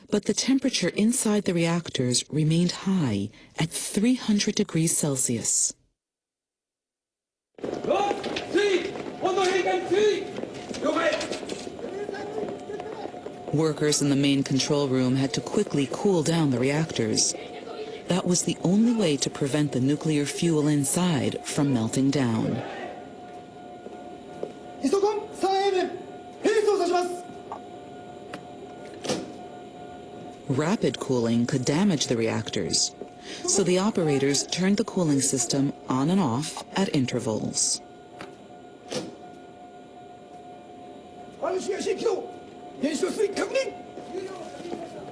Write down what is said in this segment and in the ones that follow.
But the temperature inside the reactors remained high at 300 degrees Celsius. Workers in the main control room had to quickly cool down the reactors. That was the only way to prevent the nuclear fuel inside from melting down. Rapid cooling could damage the reactors, so the operators turned the cooling system on and off at intervals.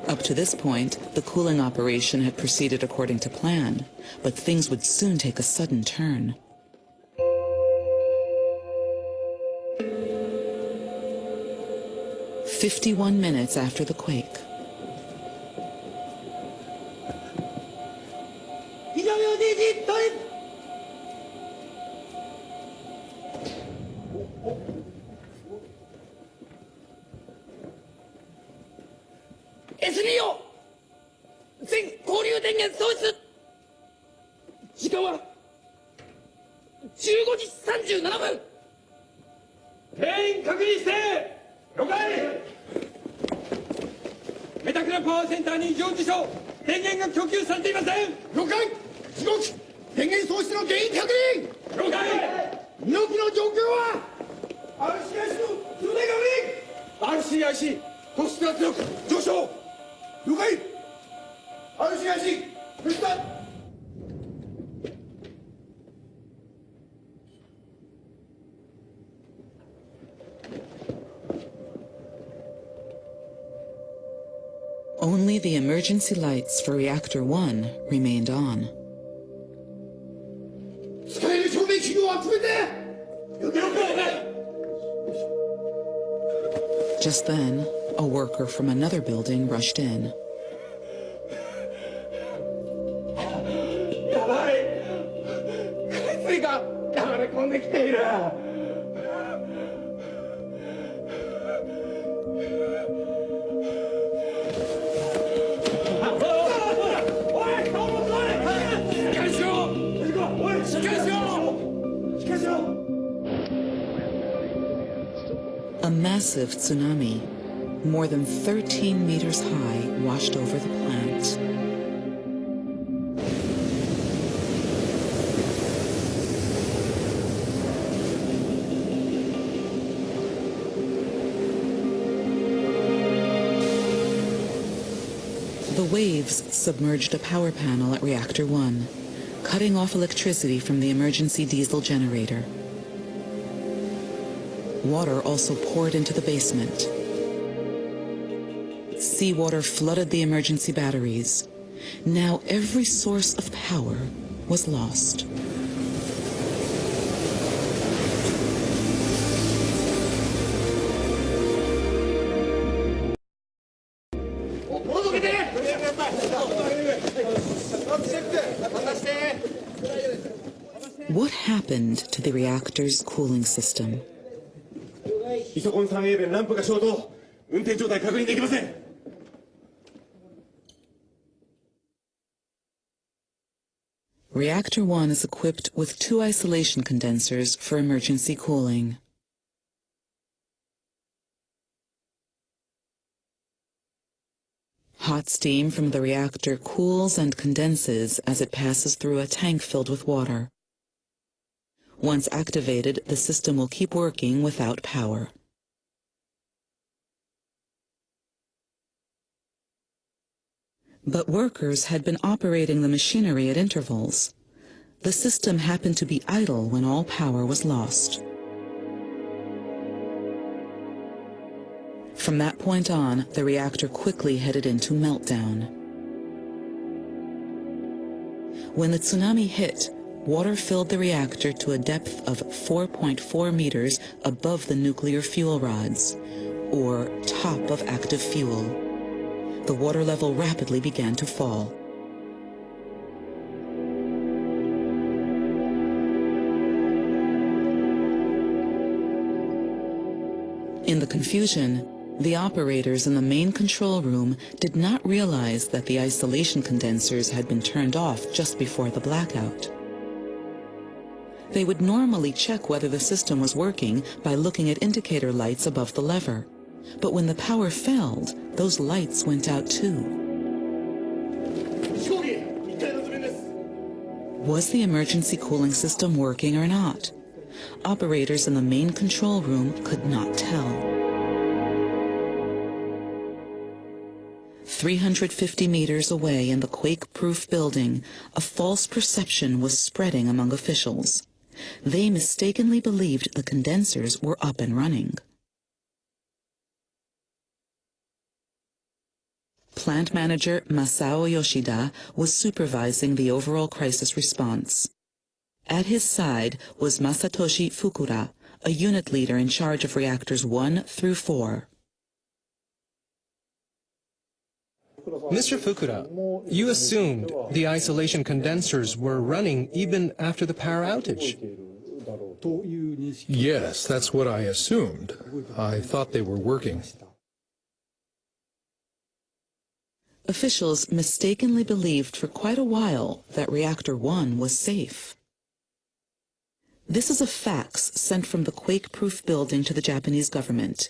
Up to this point, the cooling operation had proceeded according to plan, but things would soon take a sudden turn. "51 minutes after the quake. Only the emergency lights for Reactor 1 remained on. Just then, a worker from another building rushed in. A massive tsunami, more than 13 meters high, washed over the plant. The waves submerged a power panel at Reactor 1, cutting off electricity from the emergency diesel generator. Water also poured into the basement. Seawater flooded the emergency batteries. Now every source of power was lost. What happened to the reactor's cooling system? Reactor 1 is equipped with 2 isolation condensers for emergency cooling. Hot steam from the reactor cools and condenses as it passes through a tank filled with water. Once activated, the system will keep working without power. But workers had been operating the machinery at intervals. The system happened to be idle when all power was lost. From that point on, the reactor quickly headed into meltdown. When the tsunami hit, water filled the reactor to a depth of 4.4 meters above the nuclear fuel rods, or top of active fuel. The water level rapidly began to fall. In the confusion, The operators in the main control room did not realize that the isolation condensers had been turned off just before the blackout. They would normally check whether the system was working by looking at indicator lights above the lever. But when the power failed, those lights went out too. Was the emergency cooling system working or not? Operators in the main control room could not tell. 350 meters away in the quake-proof building, a false perception was spreading among officials. They mistakenly believed the condensers were up and running. Plant manager Masao Yoshida was supervising the overall crisis response. At his side was Masatoshi Fukura, a unit leader in charge of reactors 1 through 4. Mr. Fukura, you assumed the isolation condensers were running even after the power outage. Yes, that's what I assumed. I thought they were working. Officials mistakenly believed for quite a while that Reactor 1 was safe. This is a fax sent from the quake-proof building to the Japanese government.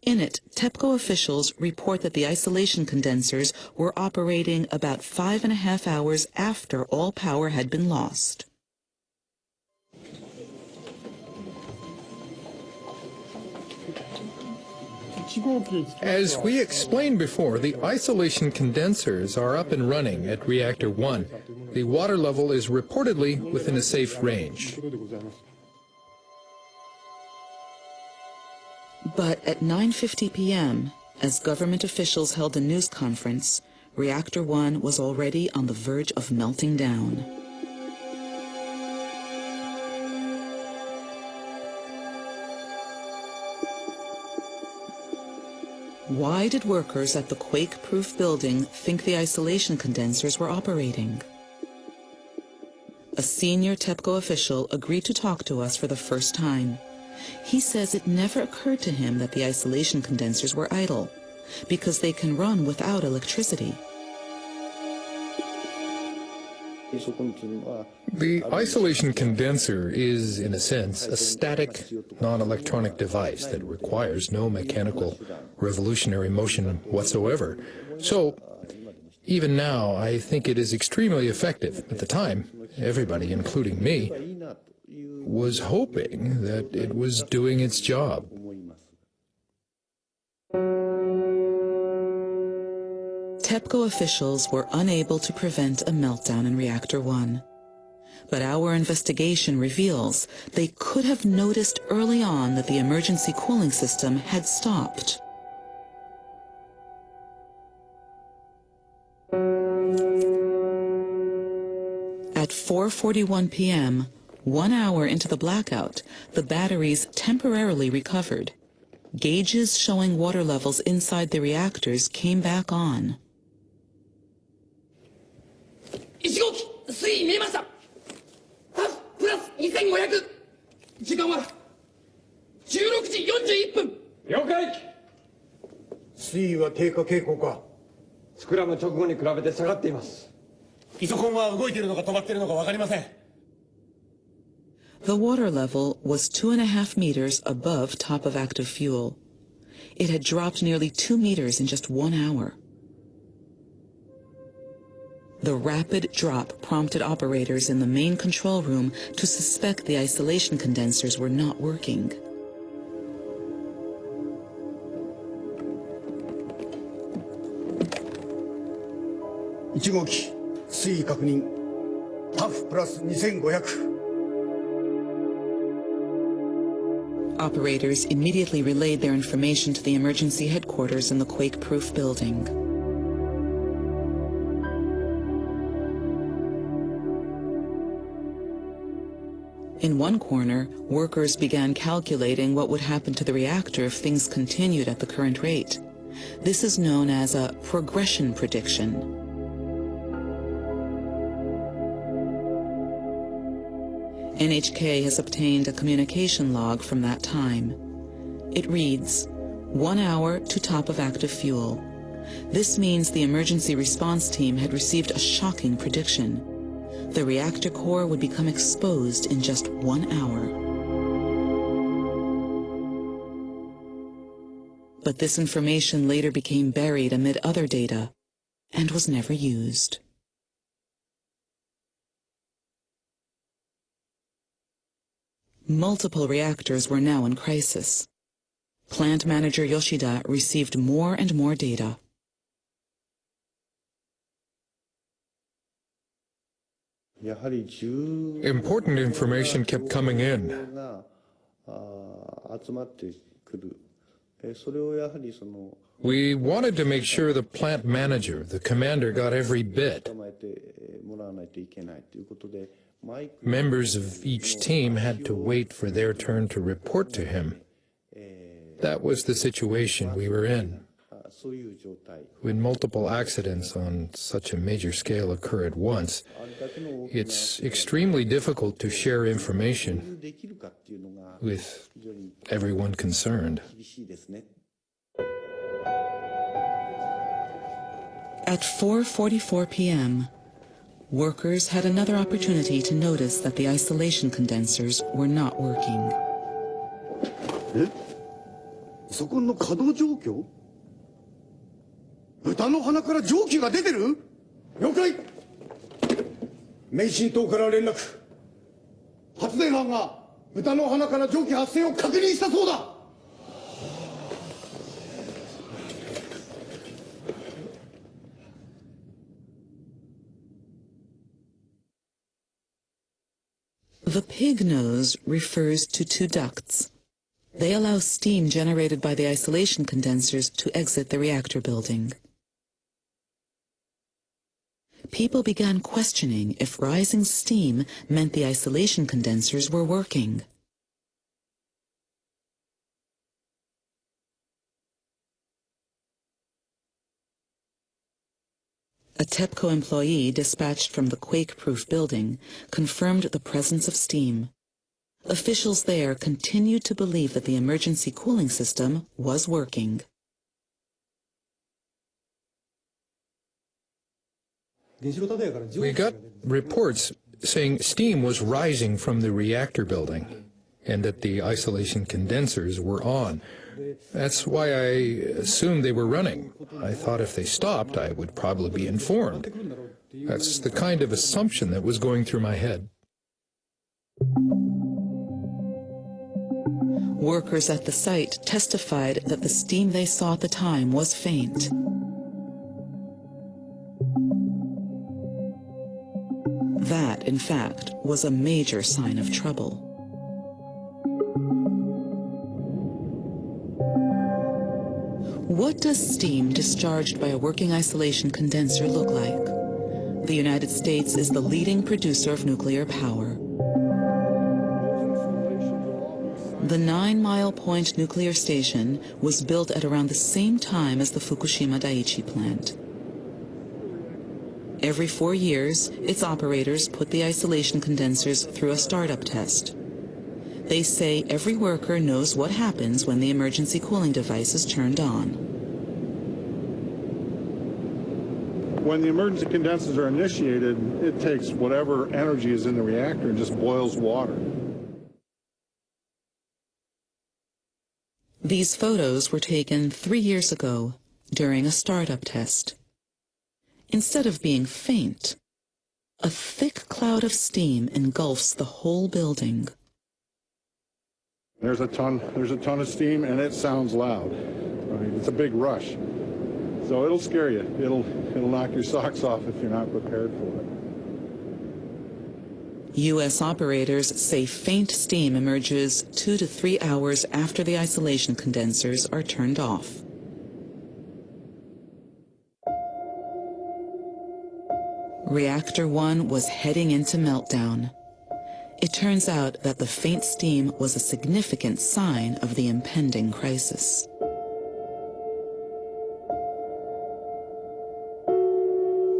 In it, TEPCO officials report that the isolation condensers were operating about 5.5 hours after all power had been lost. As we explained before, the isolation condensers are up and running at Reactor 1. The water level is reportedly within a safe range. But at 9:50 p.m., as government officials held a news conference, Reactor 1 was already on the verge of melting down. Why did workers at the quake-proof building think the isolation condensers were operating? A senior TEPCO official agreed to talk to us for the first time. He says it never occurred to him that the isolation condensers were idle, because they can run without electricity. The isolation condenser is, in a sense, a static, non-electronic device that requires no mechanical revolutionary motion whatsoever. So, even now, I think it is extremely effective. At the time, everybody, including me, was hoping that it was doing its job. TEPCO officials were unable to prevent a meltdown in Reactor 1. But our investigation reveals they could have noticed early on that the emergency cooling system had stopped. At 4:41 p.m., 1 hour into the blackout, the batteries temporarily recovered. Gauges showing water levels inside the reactors came back on. 1号機水位見えました。タフプラス2500。時間は16時41分。了解。水位は低下傾向か。スクラム直後に比べて下がっています。イソコンは動いているのか止まっているのか分かりません。The water level was 2.5 meters above top of active fuel. It had dropped nearly 2 meters in just 1 hour. The rapid drop prompted operators in the main control room to suspect the isolation condensers were not working. One号機水位確認。タフプラス2500。Operators immediately relayed their information to the emergency headquarters in the quake-proof building. In one corner, workers began calculating what would happen to the reactor if things continued at the current rate. This is known as a progression prediction. NHK has obtained a communication log from that time. It reads, 1 hour to top of active fuel. This means the emergency response team had received a shocking prediction. The reactor core would become exposed in just 1 hour. But this information later became buried amid other data and was never used. Multiple reactors were now in crisis. Plant manager Yoshida received more and more data. Important information kept coming in. We wanted to make sure the plant manager, the commander, got every bit. Members of each team had to wait for their turn to report to him. That was the situation we were in. When multiple accidents on such a major scale occur at once, it's extremely difficult to share information with everyone concerned. At 4:44 p.m., workers had another opportunity to notice that the isolation condensers were not working. そこの稼働状況？豚の鼻から蒸気が出てる？了解。免震塔から連絡。発電班が豚の鼻から蒸気発生を確認したそうだ。The pig nose refers to two ducts. They allow steam generated by the isolation condensers to exit the reactor building. People began questioning if rising steam meant the isolation condensers were working. A TEPCO employee dispatched from the quake-proof building confirmed the presence of steam. Officials there continued to believe that the emergency cooling system was working. We got reports saying steam was rising from the reactor building and that the isolation condensers were on. That's why I assumed they were running. I thought if they stopped, I would probably be informed. That's the kind of assumption that was going through my head. Workers at the site testified that the steam they saw at the time was faint. That, in fact, was a major sign of trouble. What does steam discharged by a working isolation condenser look like? The United States is the leading producer of nuclear power. The 9 Mile Point nuclear station was built at around the same time as the Fukushima Daiichi plant. Every 4 years, its operators put the isolation condensers through a startup test. They say every worker knows what happens when the emergency cooling device is turned on. When the emergency condensers are initiated, it takes whatever energy is in the reactor and just boils water. These photos were taken 3 years ago during a startup test. Instead of being faint, a thick cloud of steam engulfs the whole building. There's a ton of steam, and it sounds loud. Right? It's a big rush. So it'll scare you. It'll knock your socks off if you're not prepared for it. U.S. operators say faint steam emerges 2 to 3 hours after the isolation condensers are turned off. Reactor 1 was heading into meltdown. It turns out that the faint steam was a significant sign of the impending crisis.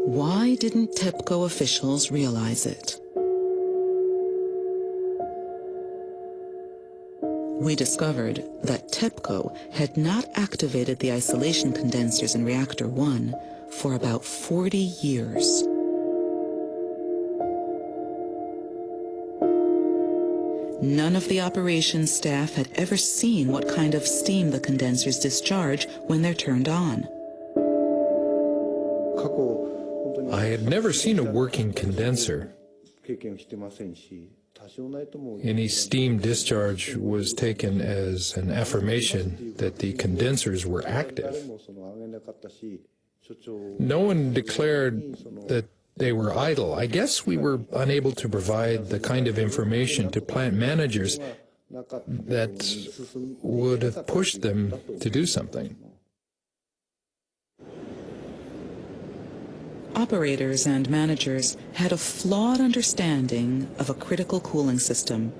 Why didn't TEPCO officials realize it? We discovered that TEPCO had not activated the isolation condensers in Reactor 1 for about 40 years. None of the operations staff had ever seen what kind of steam the condensers discharge when they're turned on. I had never seen a working condenser. Any steam discharge was taken as an affirmation that the condensers were active. No one declared that they were idle. I guess we were unable to provide the kind of information to plant managers that would have pushed them to do something. Operators and managers had a flawed understanding of a critical cooling system.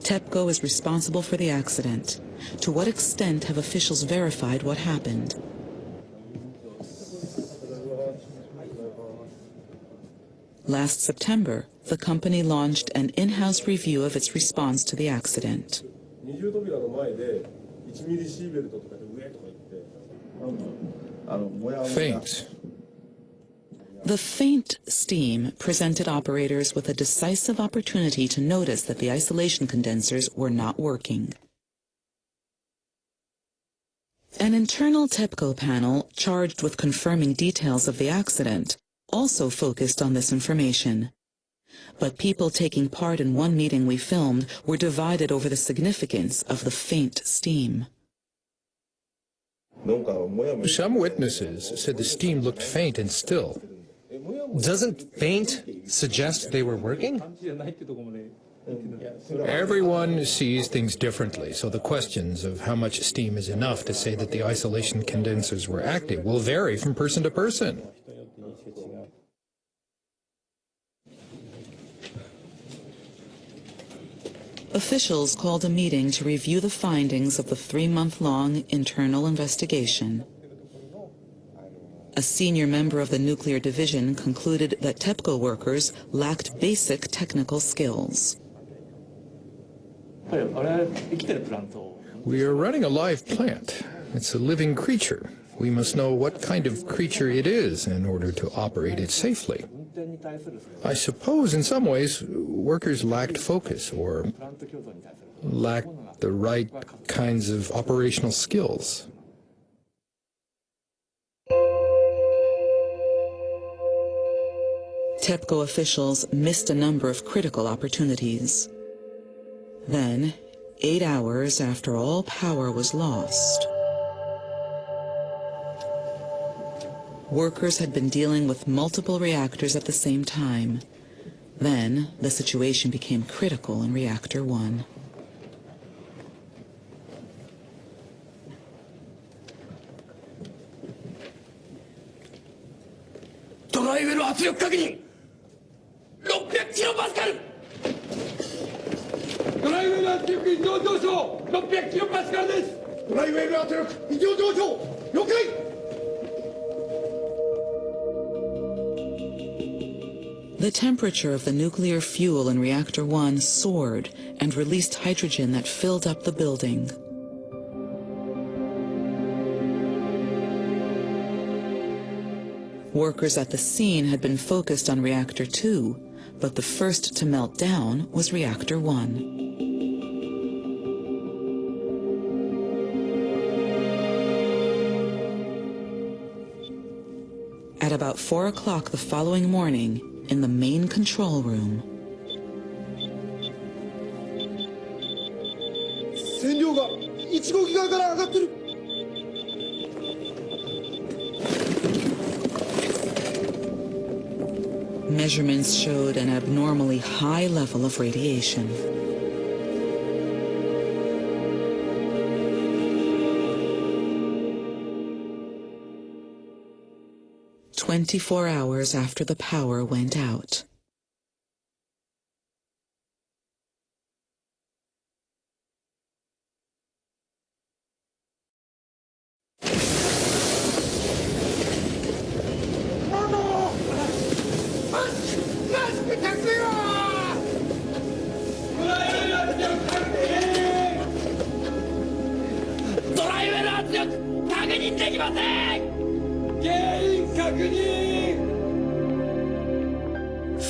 TEPCO is responsible for the accident. To what extent have officials verified what happened? Last September, the company launched an in-house review of its response to the accident. Faint. The faint steam presented operators with a decisive opportunity to notice that the isolation condensers were not working. An internal TEPCO panel charged with confirming details of the accident also focused on this information. But people taking part in one meeting we filmed were divided over the significance of the faint steam. Some witnesses said the steam looked faint and still. Doesn't faint suggest they were working? Everyone sees things differently, so the questions of how much steam is enough to say that the isolation condensers were active will vary from person to person. Officials called a meeting to review the findings of the 3-month-long internal investigation. A senior member of the nuclear division concluded that TEPCO workers lacked basic technical skills. We are running a live plant. It's a living creature. We must know what kind of creature it is in order to operate it safely. I suppose in some ways workers lacked focus or lacked the right kinds of operational skills. TEPCO officials missed a number of critical opportunities. Then, 8 hours after all power was lost, workers had been dealing with multiple reactors at the same time. Then, the situation became critical in Reactor 1. 드라이브로 압력 확인! 600 킬로파스칼! 드라이브로 압력 이동 조조! 600 킬로파스칼 です! 드라이브로 압력 이동 조조! 了解! The temperature of the nuclear fuel in Reactor 1 soared and released hydrogen that filled up the building. Workers at the scene had been focused on Reactor 2, but the first to melt down was Reactor 1. At about 4 o'clock the following morning, in the main control room, 線量が1号機側から上がってる。 measurements showed an abnormally high level of radiation. "24 hours after the power went out.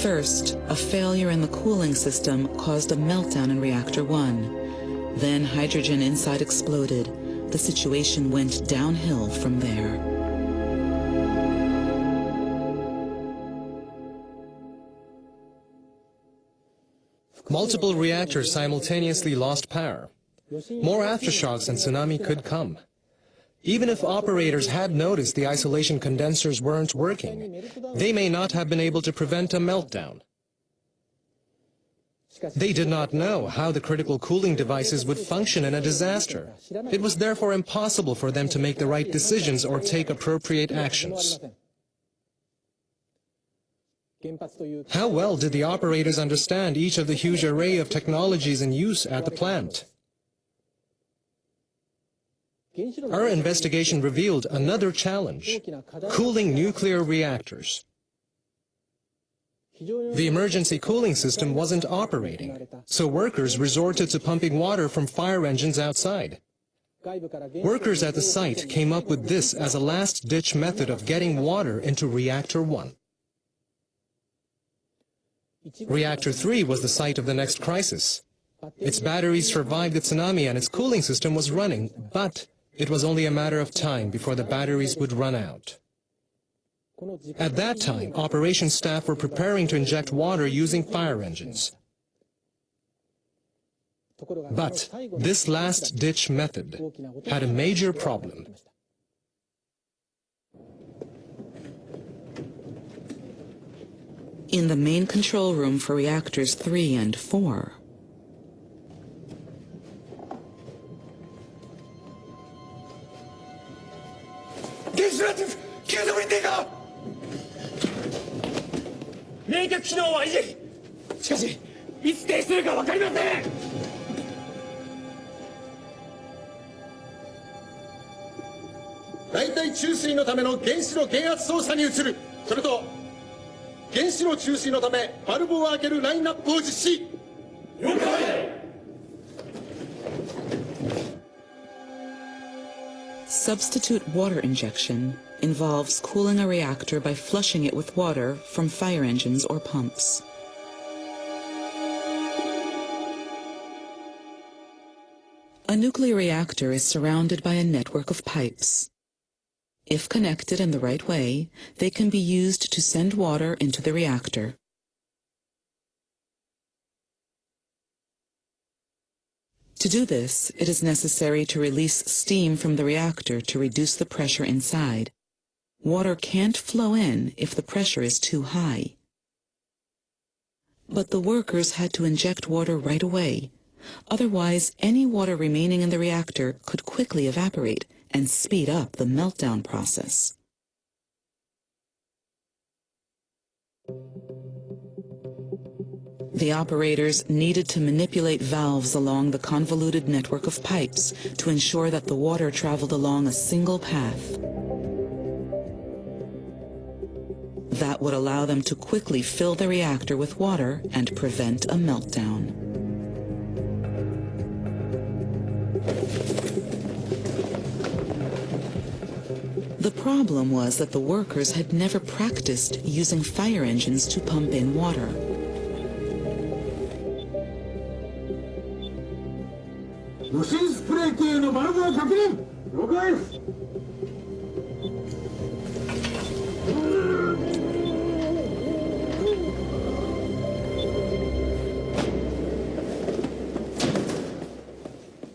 First, a failure in the cooling system caused a meltdown in Reactor 1. Then hydrogen inside exploded. The situation went downhill from there. Multiple reactors simultaneously lost power. More aftershocks and tsunami could come. Even if operators had noticed the isolation condensers weren't working, they may not have been able to prevent a meltdown. They did not know how the critical cooling devices would function in a disaster. It was therefore impossible for them to make the right decisions or take appropriate actions. How well did the operators understand each of the huge array of technologies in use at the plant? Our investigation revealed another challenge: cooling nuclear reactors. The emergency cooling system wasn't operating, so workers resorted to pumping water from fire engines outside. Workers at the site came up with this as a last-ditch method of getting water into Reactor 1. Reactor 3 was the site of the next crisis. Its batteries survived the tsunami and its cooling system was running, but it was only a matter of time before the batteries would run out. At that time, operations staff were preparing to inject water using fire engines. But this last-ditch method had a major problem. In the main control room for Reactors 3 and 4, substitute water injection involves cooling a reactor by flushing it with water from fire engines or pumps. A nuclear reactor is surrounded by a network of pipes. If connected in the right way, they can be used to send water into the reactor. To do this, it is necessary to release steam from the reactor to reduce the pressure inside. Water can't flow in if the pressure is too high. But the workers had to inject water right away. Otherwise, any water remaining in the reactor could quickly evaporate and speed up the meltdown process. The operators needed to manipulate valves along the convoluted network of pipes to ensure that the water traveled along a single path. That would allow them to quickly fill the reactor with water and prevent a meltdown. The problem was that the workers had never practiced using fire engines to pump in water.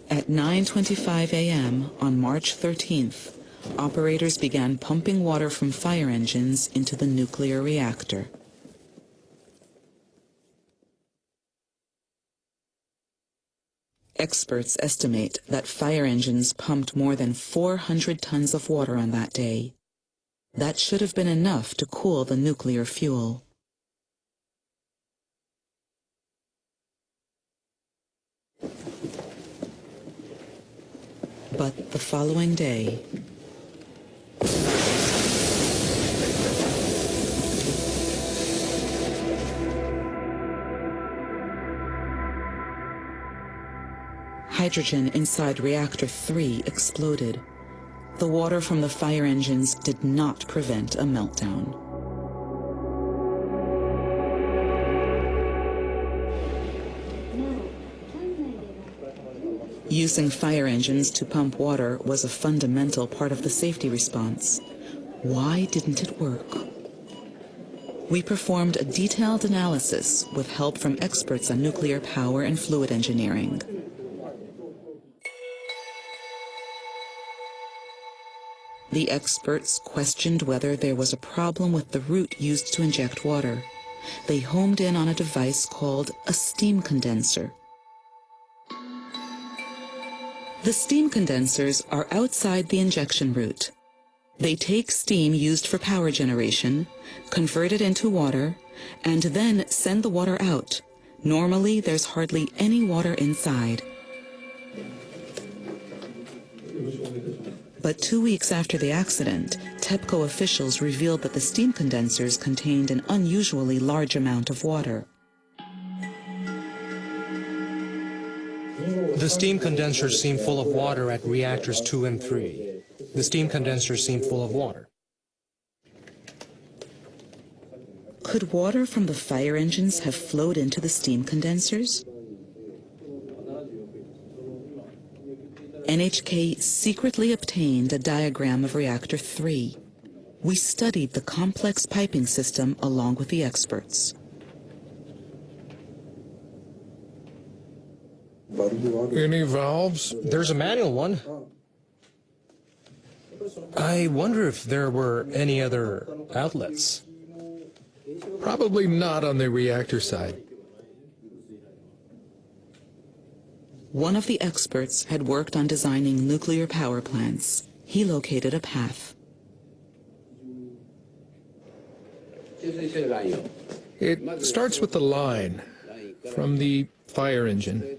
At 9:25 a.m. on March 13th, operators began pumping water from fire engines into the nuclear reactor. Experts estimate that fire engines pumped more than 400 tons of water on that day. That should have been enough to cool the nuclear fuel. But the following day, hydrogen inside Reactor 3 exploded. the water from the fire engines did not prevent a meltdown. Using fire engines to pump water was a fundamental part of the safety response. Why didn't it work? We performed a detailed analysis with help from experts on nuclear power and fluid engineering. The experts questioned whether there was a problem with the route used to inject water. They homed in on a device called a steam condenser. The steam condensers are outside the injection route. They take steam used for power generation, convert it into water, and then send the water out. Normally, there's hardly any water inside. But 2 weeks after the accident, TEPCO officials revealed that the steam condensers contained an unusually large amount of water. The steam condensers seem full of water at reactors 2 and 3. The steam condensers seem full of water. Could water from the fire engines have flowed into the steam condensers? NHK secretly obtained a diagram of Reactor 3. We studied the complex piping system along with the experts. Any valves? There's a manual one. I wonder if there were any other outlets. Probably not on the reactor side. One of the experts had worked on designing nuclear power plants. He located a path. It starts with the line from the fire engine.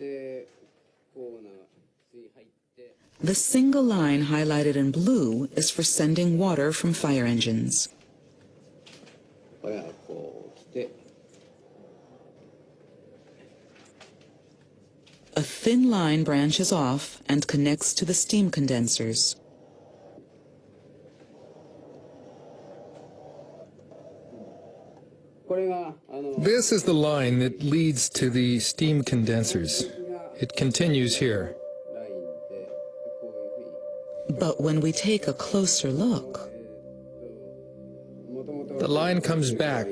The single line highlighted in blue is for sending water from fire engines. A thin line branches off and connects to the steam condensers. This is the line that leads to the steam condensers. It continues here. But when we take a closer look, The line comes back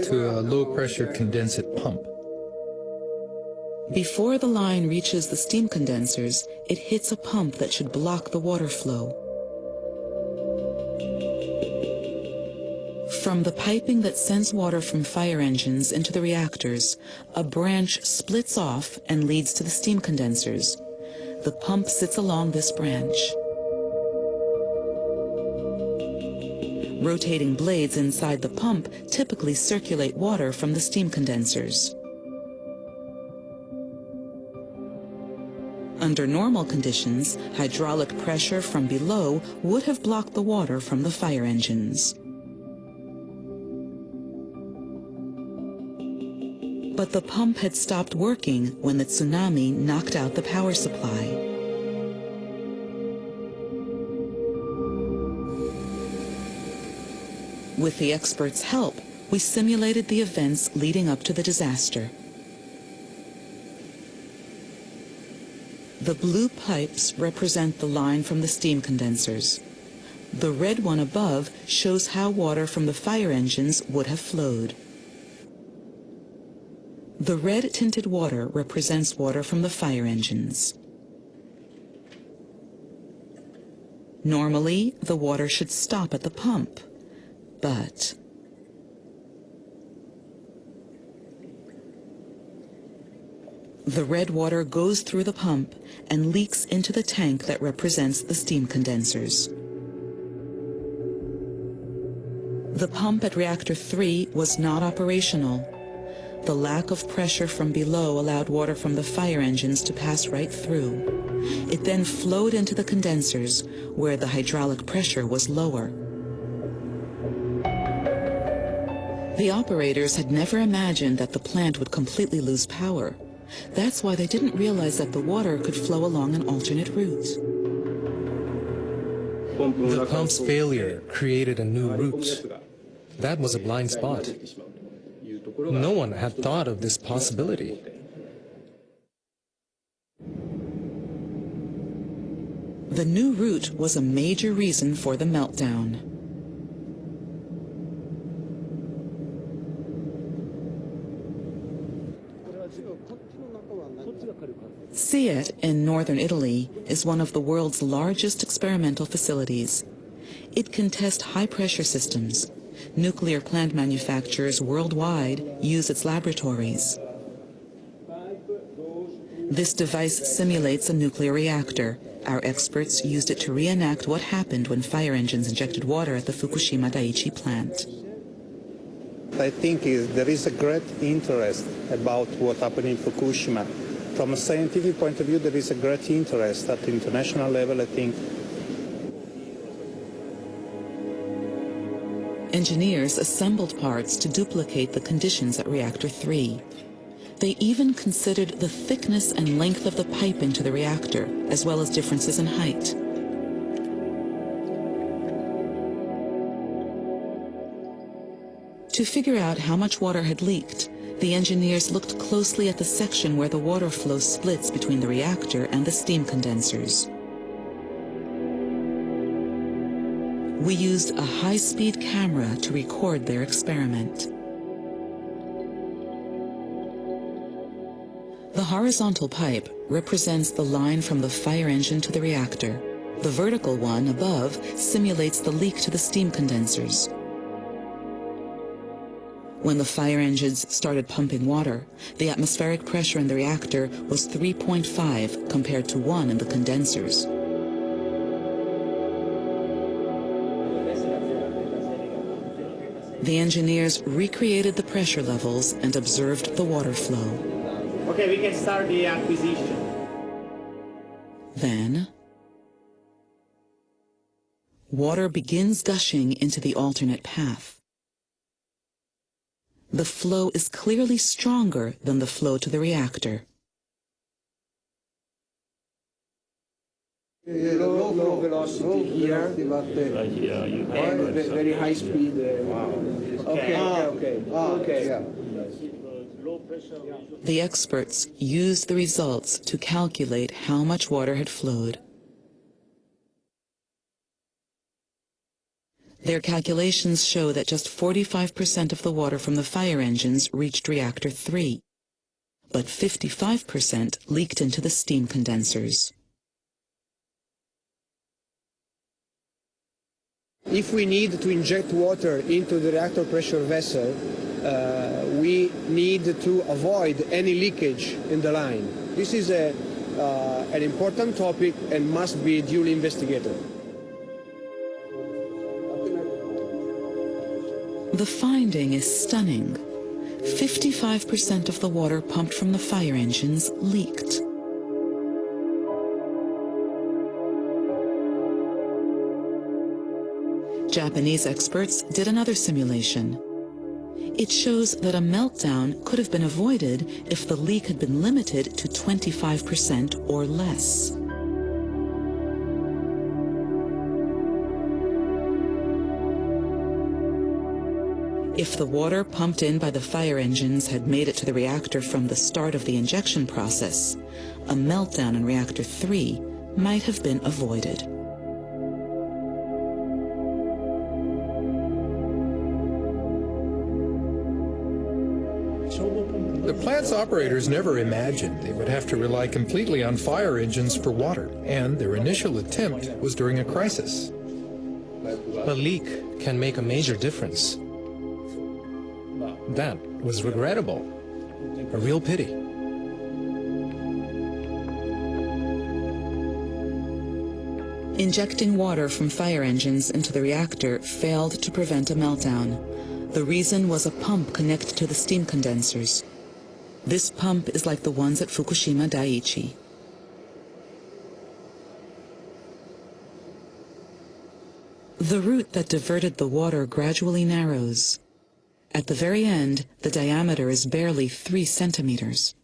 to a low-pressure condensate pump. before the line reaches the steam condensers, it hits a pump that should block the water flow. From the piping that sends water from fire engines into the reactors, a branch splits off and leads to the steam condensers. The pump sits along this branch. Rotating blades inside the pump typically circulate water from the steam condensers. Under normal conditions, hydraulic pressure from below would have blocked the water from the fire engines. But the pump had stopped working when the tsunami knocked out the power supply. With the experts' help, we simulated the events leading up to the disaster. The blue pipes represent the line from the steam condensers. The red one above shows how water from the fire engines would have flowed. The red-tinted water represents water from the fire engines. Normally, the water should stop at the pump, but the red water goes through the pump and leaks into the tank that represents the steam condensers. The pump at Reactor 3 was not operational. The lack of pressure from below allowed water from the fire engines to pass right through. It then flowed into the condensers, where the hydraulic pressure was lower. The operators had never imagined that the plant would completely lose power. That's why they didn't realize that the water could flow along an alternate route. The pump's failure created a new route. That was a blind spot. No one had thought of this possibility. The new route was a major reason for the meltdown. Siet in northern Italy is one of the world's largest experimental facilities. It can test high-pressure systems. Nuclear plant manufacturers worldwide use its laboratories. This device simulates a nuclear reactor. Our experts used it to reenact what happened when fire engines injected water at the Fukushima Daiichi plant. I think there is a great interest about what happened in Fukushima. From a scientific point of view, there is a great interest at the international level, I think. Engineers assembled parts to duplicate the conditions at Reactor 3. They even considered the thickness and length of the pipe into the reactor, as well as differences in height. To figure out how much water had leaked, the engineers looked closely at the section where the water flow splits between the reactor and the steam condensers. We used a high-speed camera to record their experiment. The horizontal pipe represents the line from the fire engine to the reactor. The vertical one above simulates the leak to the steam condensers. When the fire engines started pumping water, the atmospheric pressure in the reactor was 3.5 compared to 1 in the condensers. The engineers recreated the pressure levels and observed the water flow. Okay, we can start the acquisition. Then, water begins gushing into the alternate path. The flow is clearly stronger than the flow to the reactor. Low velocity here, but very high speed. Okay. The experts used the results to calculate how much water had flowed. Their calculations show that just 45% of the water from the fire engines reached Reactor 3, but 55% leaked into the steam condensers. If we need to inject water into the reactor pressure vessel, we need to avoid any leakage in the line. This is an important topic and must be duly investigated. The finding is stunning. 55% of the water pumped from the fire engines leaked. Japanese experts did another simulation. It shows that a meltdown could have been avoided if the leak had been limited to 25% or less. If the water pumped in by the fire engines had made it to the reactor from the start of the injection process, a meltdown in Reactor 3 might have been avoided. The plant's operators never imagined they would have to rely completely on fire engines for water, and their initial attempt was during a crisis. A leak can make a major difference. That was regrettable. A real pity. Injecting water from fire engines into the reactor failed to prevent a meltdown. The reason was a pump connected to the steam condensers. This pump is like the ones at Fukushima Daiichi. The route that diverted the water gradually narrows. At the very end, the diameter is barely 3 centimeters.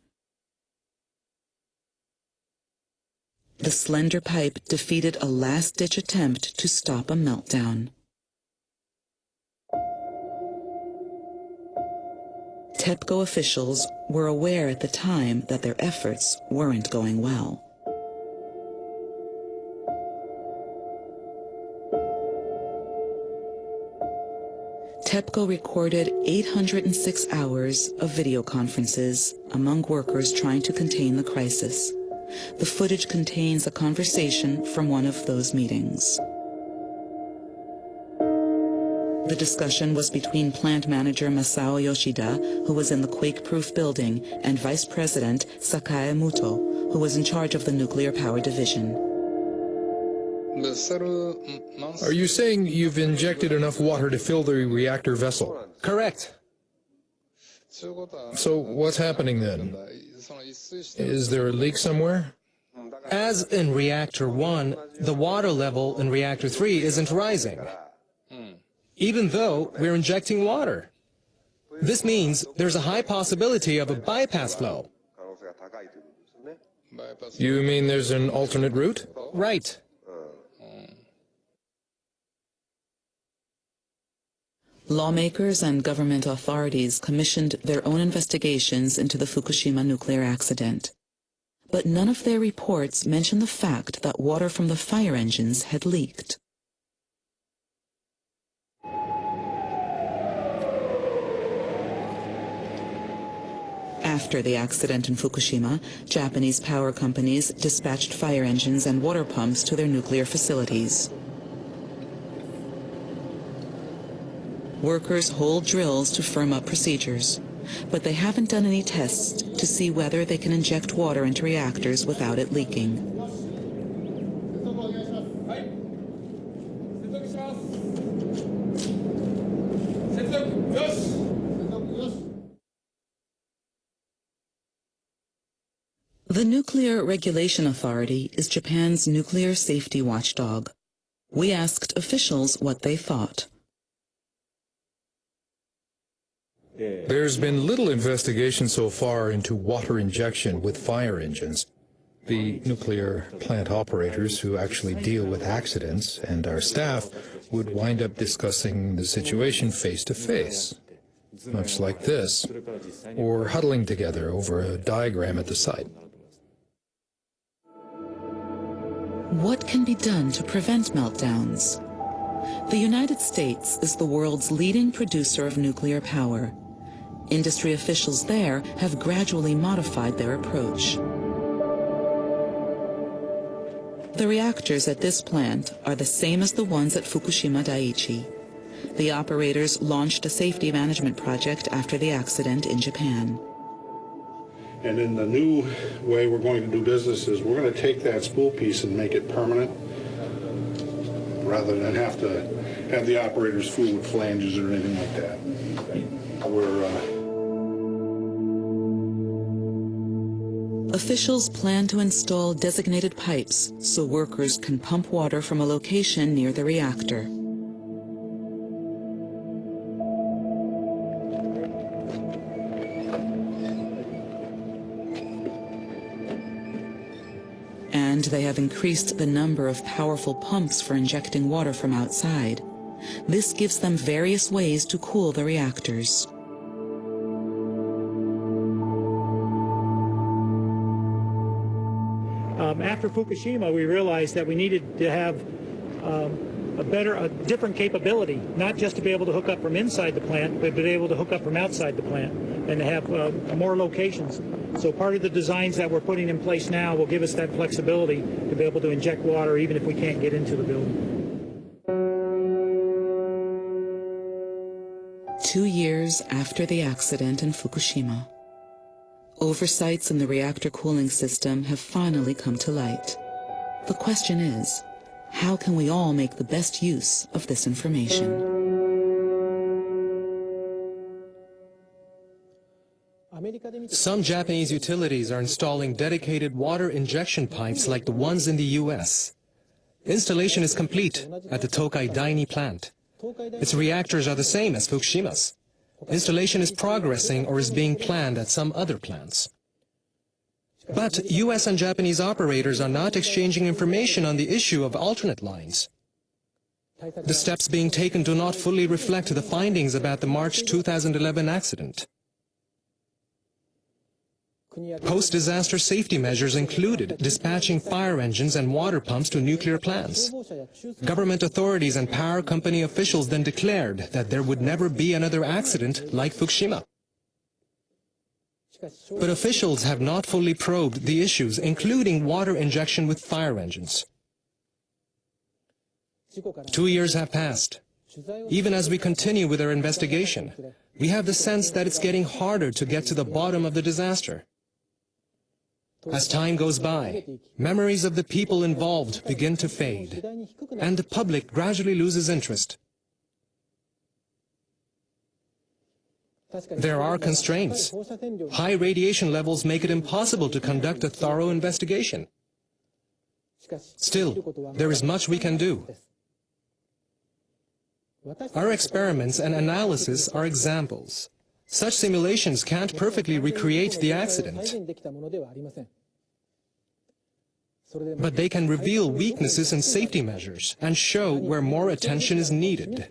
The slender pipe defeated a last-ditch attempt to stop a meltdown. TEPCO officials were aware at the time that their efforts weren't going well. TEPCO recorded 806 hours of video conferences among workers trying to contain the crisis. The footage contains a conversation from one of those meetings. The discussion was between plant manager Masao Yoshida, who was in the quake-proof building, and Vice President Sakae Muto, who was in charge of the nuclear power division. Are you saying you've injected enough water to fill the reactor vessel? Correct. So what's happening then? Is there a leak somewhere? As in Reactor 1, the water level in Reactor 3 isn't rising, even though we're injecting water. This means there's a high possibility of a bypass flow. You mean there's an alternate route? Right. Lawmakers and government authorities commissioned their own investigations into the Fukushima nuclear accident. But none of their reports mentioned the fact that water from the fire engines had leaked. After the accident in Fukushima, Japanese power companies dispatched fire engines and water pumps to their nuclear facilities. Workers hold drills to firm up procedures, but they haven't done any tests to see whether they can inject water into reactors without it leaking. The Nuclear Regulation Authority is Japan's nuclear safety watchdog. We asked officials what they thought. There's been little investigation so far into water injection with fire engines. The nuclear plant operators who actually deal with accidents and our staff would wind up discussing the situation face to face, much like this, or huddling together over a diagram at the site. What can be done to prevent meltdowns? The United States is the world's leading producer of nuclear power. Industry officials there have gradually modified their approach. The reactors at this plant are the same as the ones at Fukushima Daiichi. The operators launched a safety management project after the accident in Japan. And in the new way we're going to do business is we're going to take that spool piece and make it permanent rather than have to have the operators fool with flanges or anything like that. Officials plan to install designated pipes so workers can pump water from a location near the reactor. And they have increased the number of powerful pumps for injecting water from outside. This gives them various ways to cool the reactors. After Fukushima, we realized that we needed to have a different capability, not just to be able to hook up from inside the plant, but to be able to hook up from outside the plant and to have more locations. So part of the designs that we're putting in place now will give us that flexibility to be able to inject water even if we can't get into the building. 2 years after the accident in Fukushima, oversights in the reactor cooling system have finally come to light. The question is, how can we all make the best use of this information? Some Japanese utilities are installing dedicated water injection pipes like the ones in the US. Installation is complete at the Tokai Daini plant. Its reactors are the same as But US and Japanese operators are not exchanging information on the issue of alternate lines. The steps being taken do not fully reflect the findings about the March 2011 accident. Post-disaster safety measures included dispatching fire engines and water pumps to nuclear plants. Government authorities and power company officials then declared that there would never be another accident like Fukushima. But officials have not fully probed the issues, including water injection with fire engines. 2 years have passed. Even as we continue with our investigation, we have the sense that it's getting harder to get to the bottom of the disaster. As time goes by, memories of the people involved begin to fade, and the public gradually loses interest. There are constraints. High radiation levels make it impossible to conduct a thorough investigation. Still, there is much we can do. Our experiments and analysis are examples. Such simulations can't perfectly recreate the accident, but they can reveal weaknesses in safety measures and show where more attention is needed.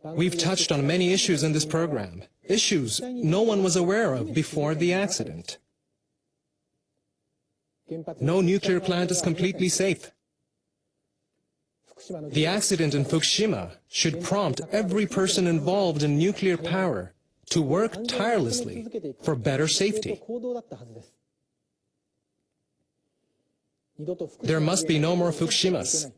We've touched on many issues in this program, issues no one was aware of before the accident. No nuclear plant is completely safe. The accident in Fukushima should prompt every person involved in nuclear power to work tirelessly for better safety. There must be no more Fukushimas.